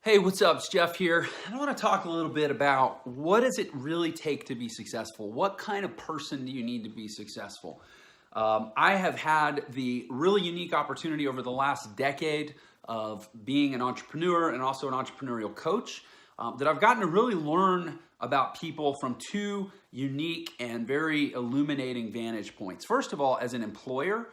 Hey, what's up? It's Jeff here. I want to talk a little bit about what does it really take to be successful? What kind of person do you need to be successful? I have had the really unique opportunity over the last decade of being an entrepreneur and also an entrepreneurial coach that I've gotten to really learn about people from two unique and very illuminating vantage points. First of all, as an employer,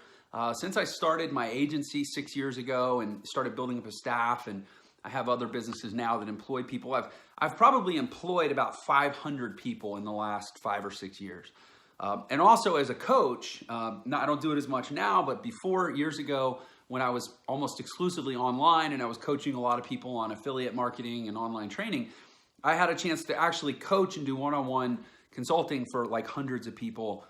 since I started my agency 6 years ago and started building up a staff, and I have other businesses now that employ people. I've probably employed about 500 people in the last 5 or 6 years. And also as a coach, I don't do it as much now, but before, years ago, when I was almost exclusively online and I was coaching a lot of people on affiliate marketing and online training, I had a chance to actually coach and do one-on-one consulting for like hundreds of people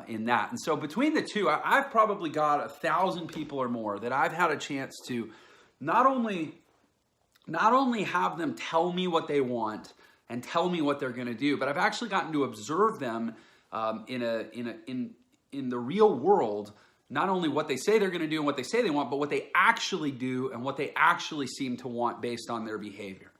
in that. And so between the two, I've probably got 1,000 people or more that I've had a chance to not only have them tell me what they want and tell me what they're going to do, but I've actually gotten to observe them in the real world, not only what they say they're going to do and what they say they want, but what they actually do and what they actually seem to want based on their behavior.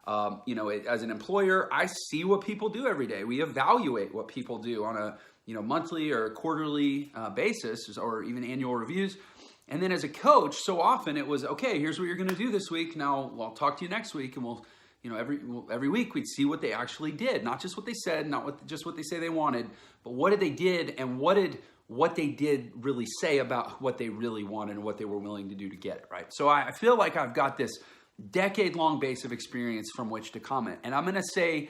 As an employer, I see what people do every day. We evaluate what people do on a monthly or quarterly basis, or even annual reviews. And then as a coach, so often it was, okay, here's what you're going to do this week. Now I'll talk to you next week, and every week we'd see what they actually did, not just what they said, not just what they say they wanted, but what did they did, and what they did really say about what they really wanted and what they were willing to do to get it, right? So I feel like I've got this decade-long base of experience from which to comment. And I'm going to say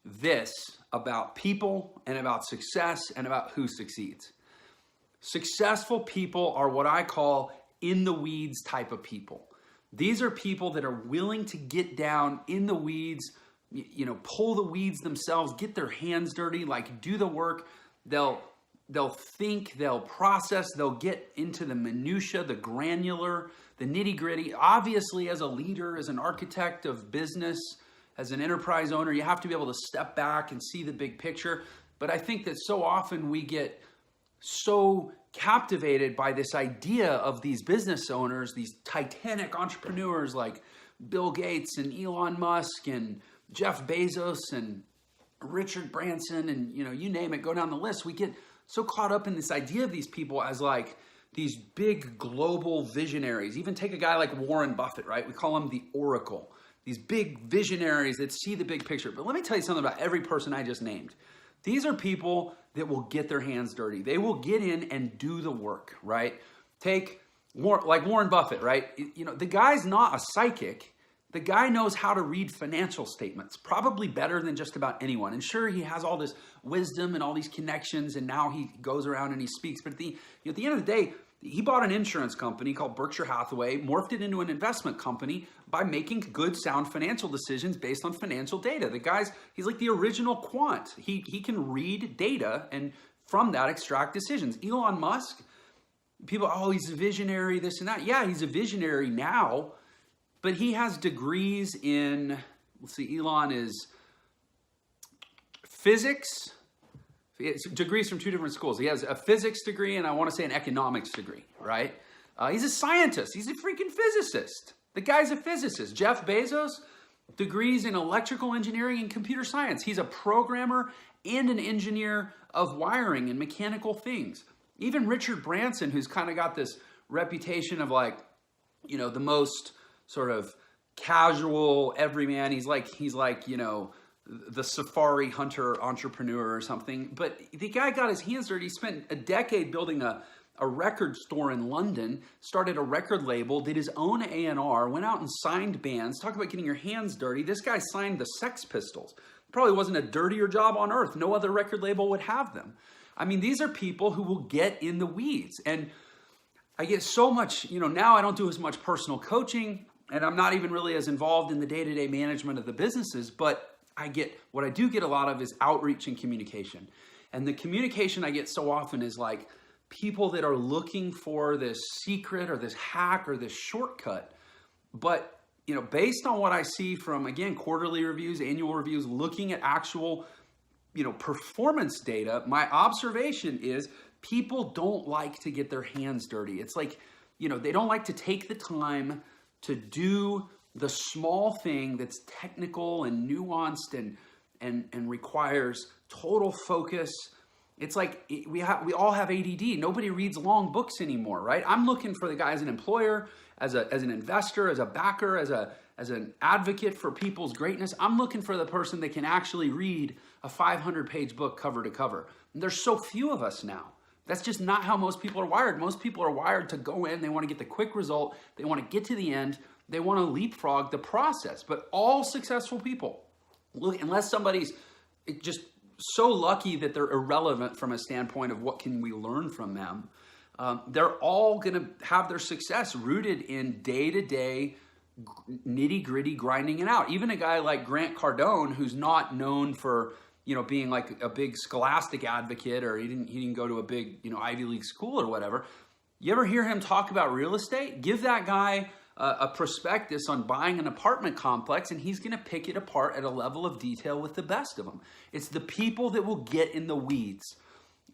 this about people and about success and about who succeeds. Successful people are what I call in the weeds type of people. These are people that are willing to get down in the weeds, pull the weeds themselves, get their hands dirty, like do the work. They'll think, they'll process, they'll get into the minutia, the granular, the nitty gritty. Obviously, as a leader, as an architect of business, as an enterprise owner, you have to be able to step back and see the big picture. But I think that so often we get so captivated by this idea of these business owners, these titanic entrepreneurs like Bill Gates and Elon Musk and Jeff Bezos and Richard Branson and you name it, go down the list. We get so caught up in this idea of these people as like these big global visionaries. Even take a guy like Warren Buffett, right? We call him the Oracle. These big visionaries that see the big picture. But let me tell you something about every person I just named. These are people that will get their hands dirty. They will get in and do the work, right? Take like Warren Buffett, right? The guy's not a psychic. The guy knows how to read financial statements, probably better than just about anyone. And sure, he has all this wisdom and all these connections, and now he goes around and he speaks. But at the end of the day, he bought an insurance company called Berkshire Hathaway, morphed it into an investment company by making good, sound financial decisions based on financial data. He's like the original quant. He can read data and from that extract decisions. Elon Musk, people, he's a visionary, this and that. Yeah, he's a visionary now, but he has degrees in, Elon is physics. It's degrees from two different schools. He has a physics degree and I want to say an economics degree, right? He's a scientist. He's a freaking physicist. The guy's a physicist. Jeff Bezos, degrees in electrical engineering and computer science. He's a programmer and an engineer of wiring and mechanical things. Even Richard Branson, who's kind of got this reputation of like, the most sort of casual everyman. He's like, the safari hunter entrepreneur or something. But the guy got his hands dirty. He spent a decade building a record store in London, started a record label, did his own A&R, went out and signed bands. Talk about getting your hands dirty. This guy signed the Sex Pistols. Probably wasn't a dirtier job on earth. No other record label would have them. I mean, these are people who will get in the weeds. And I get so much, now I don't do as much personal coaching, and I'm not even really as involved in the day-to-day management of the businesses, but what I do get a lot of is outreach and communication. And the communication I get so often is like people that are looking for this secret or this hack or this shortcut. But, based on what I see from, again, quarterly reviews, annual reviews, looking at actual, performance data, my observation is people don't like to get their hands dirty. It's like, they don't like to take the time to do the small thing that's technical and nuanced and requires total focus. It's like we all have ADD. Nobody reads long books anymore, right? I'm looking for the guy as an employer, as an investor, as a backer, as an advocate for people's greatness. I'm looking for the person that can actually read a 500-page book cover to cover. And there's so few of us now. That's just not how most people are wired. Most people are wired to go in, they want to get the quick result, they want to get to the end, they want to leapfrog the process. But all successful people, look, unless somebody's just so lucky that they're irrelevant from a standpoint of what can we learn from them, they're all going to have their success rooted in day-to-day nitty-gritty grinding it out. Even a guy like Grant Cardone, who's not known for being like a big scholastic advocate, or he didn't go to a big Ivy League school or whatever. You ever hear him talk about real estate? Give that guy a prospectus on buying an apartment complex, and he's going to pick it apart at a level of detail with the best of them. It's the people that will get in the weeds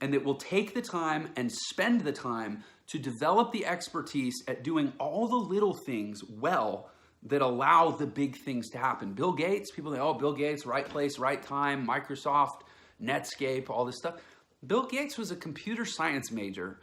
and that will take the time and spend the time to develop the expertise at doing all the little things well that allow the big things to happen. Bill Gates, people think, oh, Bill Gates, right place, right time, Microsoft, Netscape, all this stuff. Bill Gates was a computer science major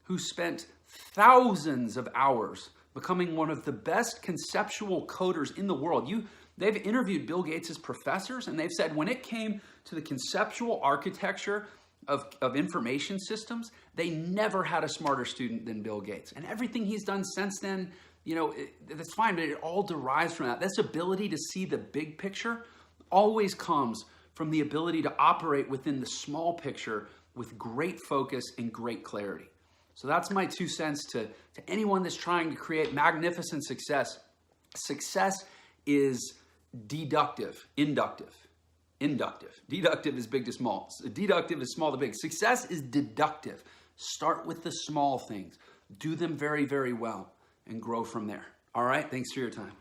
who spent thousands of hours becoming one of the best conceptual coders in the world. They've interviewed Bill Gates' professors, and they've said when it came to the conceptual architecture of information systems, they never had a smarter student than Bill Gates. And everything he's done since then, that's fine, but it all derives from that. This ability to see the big picture always comes from the ability to operate within the small picture with great focus and great clarity. So that's my 2 cents to anyone that's trying to create magnificent success. Success is deductive, inductive. Deductive is big to small. Deductive is small to big. Success is deductive. Start with the small things. Do them very, very well and grow from there. All right? Thanks for your time.